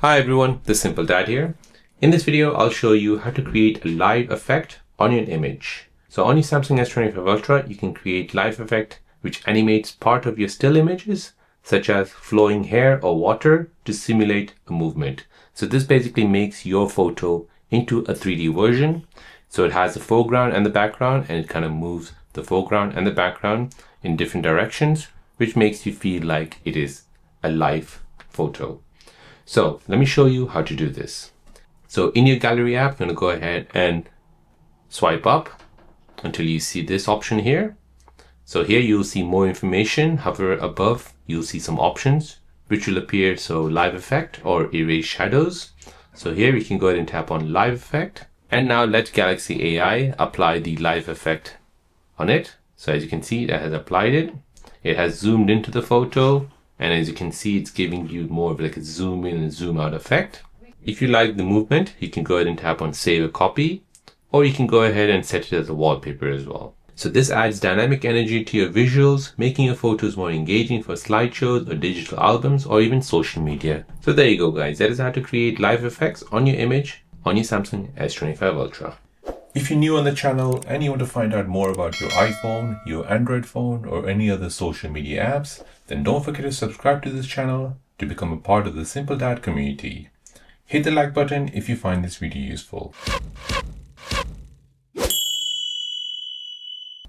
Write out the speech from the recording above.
Hi everyone, the Simple Dad here. In this video, I'll show you how to create a live effect on your image. So on your Samsung S25 Ultra, you can create live effect which animates part of your still images, such as flowing hair or water to simulate a movement. So this basically makes your photo into a 3D version. So it has the foreground and the background, and it kind of moves the foreground and the background in different directions, which makes you feel like it is a live photo. So let me show you how to do this. So in your gallery app, you're going to go ahead and swipe up until you see this option here. So here you'll see more information. Hover above, you'll see some options which will appear. So live effect or erase shadows. So here we can go ahead and tap on live effect. And now let Galaxy AI apply the live effect on it. So as you can see, that has applied it. It has zoomed into the photo. And as you can see, it's giving you more of like a zoom in and zoom out effect. If you like the movement, you can go ahead and tap on save a copy, or you can go ahead and set it as a wallpaper as well. So this adds dynamic energy to your visuals, making your photos more engaging for slideshows or digital albums or even social media. So there you go guys, that is how to create live effects on your image on your Samsung S25 Ultra. If you're new on the channel and you want to find out more about your iPhone, your Android phone, or any other social media apps, then don't forget to subscribe to this channel to become a part of the Simple Dad community. Hit the like button if you find this video useful.